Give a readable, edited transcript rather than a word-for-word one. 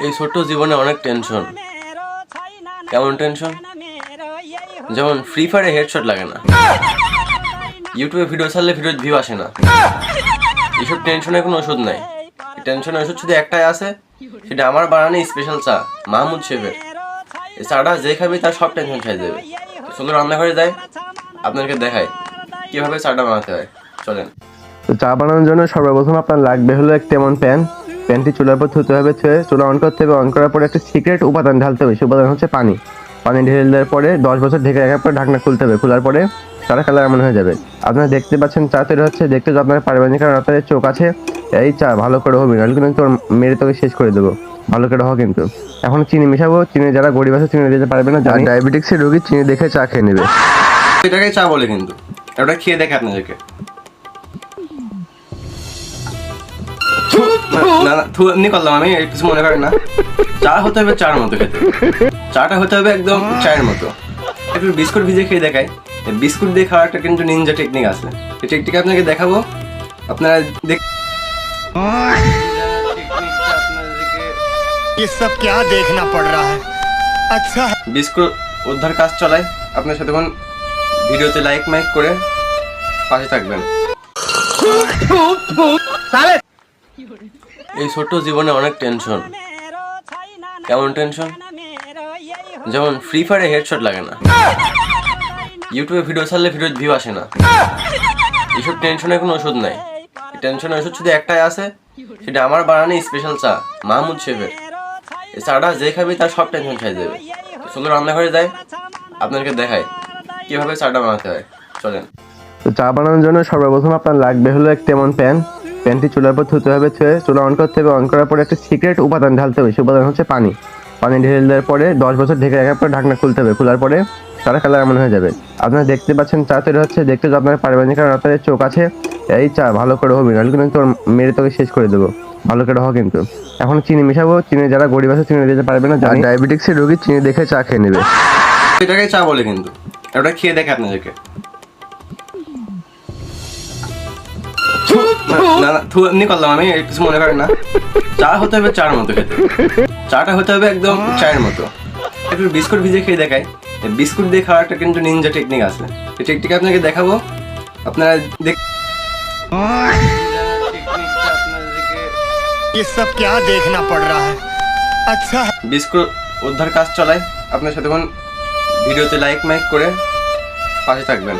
এই ছোট্ট জীবনে অনেক টেনশন। কেমন টেনশন? যেমন ফ্রি ফায়ারে হেডশট লাগে না, ইউটিউবে ভিডিও ছাড়লে ভিডিও ভিউ আসে না। এইসব টেনশনের কোনো ওষুধ নাই। টেনশনের ওষুধ শুধু একটাই আছে, সেটা আমার বানানো স্পেশাল চা, মাহমুদ শেফের। এই চাটা যে খাবে তার সব টেনশন ছাই দেবে। চলো রান্নাঘরে যাই, আপনাদেরকে দেখাই কিভাবে চাটা বানাতে হয়। চলেন। তো চা বানানোর জন্য সর্বপ্রথম আপনার লাগবে হলো একটা এমন প্যানটি চুলার পর থুতে হবে, চুলা অন করতে হবে। অন করার পরে একটা সিক্রেট উপাদান ঢালতে হবে, সেই উপাদান হচ্ছে পানি। পানি ঢেলে দেওয়ার পরে 10 বছর ঢেকে রাখার পর ঢাকনা খুলতে হবে। খোলার পরে চাটা কালার এমন হয়ে যাবে। আপনারা দেখতে পাচ্ছেন চা তৈরি হচ্ছে, দেখতে তো আপনারা পারবেন, কারণ আপনাদের চোখ আছে। এই চা ভালো করে হবে, নাহলে কিন্তু তোর মেরে তোকে শেষ করে দেবো। ভালো করে হোক। কিন্তু এখন চিনি মেশাবো। চিনি যারা গরিব আছে চিনি দিতে পারবে না, যারা ডায়াবেটিক্সের রোগী চিনি দেখে চা খেয়ে নেবে। এটাকে চা বলে, কিন্তু এটা খেয়ে দেখে আপনাদেরকে। না না, এমনি করলাম আমি, কিছু মনে করেন না। চা হতে হবে চার মতো খেতে, চাটা হতে হবে একদম চায়ের মতো। একটু বিস্কুট ভিজে খেয়ে দেখাই। বিস্কুট দিয়ে খাওয়ার একটা কিন্তু নিনজা টেকনিক আছে, এই টেকনিক আপনাকে দেখাবো। আপনারা ये सब क्या देखना पड़ रहा है? अच्छा বিস্কুট উদ্ধার কাজ চলাই। আপনার সাথে কোন ভিডিওতে লাইক মাইক করে পাশে থাকবেন। এই ছোট্ট জীবনে অনেক টেনশন। কেমন টেনশন? যেমন ফ্রি ফায়ারে হেডশট লাগে না, ইউটিউবে ভিডিও ছাড়লে ভিডিও ভিউ আসে না। এইসব টেনশনের কোনো ওষুধ নাই। টেনশনের ওষুধ শুধু একটাই আছে, সেটা আমার বানানো স্পেশাল চা, মাহমুদ শেফের। এই চাটা যে খাবে তার সব টেনশন ছাই দেবে। চলো রান্নাঘরে যাই, আপনাদেরকে দেখাই কিভাবে চাটা বানাতে হয়। চলেন। তো চা বানানোর জন্য সর্বপ্রথম আপনার লাগবে হলো একটা এমন প্যানটি চুলার পর থুতে হবে, চুলা অন করতে হবে। অন করার পরে একটা সিক্রেট উপাদান ঢালতে হবে, সেই উপাদান হচ্ছে পানি। পানি ঢেলে দেওয়ার পরে 10 বছর ঢেকে রাখার পর ঢাকনা খুলতে হবে। খোলার পরে চাটা কালার এমন হয়ে যাবে। আপনারা দেখতে পাচ্ছেন চা তৈরি হচ্ছে, দেখতে তো আপনারা পারবেন, কারণ আপনাদের চোখ আছে। এই চা ভালো করে হবে, নাহলে কিন্তু তোর মেরে তোকে শেষ করে দেবো। ভালো করে হোক। কিন্তু এখন চিনি মেশাবো। চিনি যারা গরিব আছে চিনি দিতে পারবে না, যারা ডায়াবেটিক্সের রোগী চিনি দেখে চা খেয়ে নেবে। এটাকে চা বলে, কিন্তু এটা খেয়ে দেখে আপনাদেরকে। না না, এমনি করলাম আমি, কিছু মনে করেন না। চা হতে হবে চার মতো খেতে, চাটা হতে হবে একদম চায়ের মতো। একটু বিস্কুট ভিজে খেয়ে দেখাই। বিস্কুট দিয়ে খাওয়ার একটা কিন্তু নিনজা টেকনিক আছে, এই টেকনিক আপনাকে দেখাবো। আপনারা ये सब क्या देखना पड़ रहा है? अच्छा বিস্কুট উদ্ধার কাজ চলাই। আপনার সাথে কোন ভিডিওতে লাইক মাইক করে পাশে থাকবেন।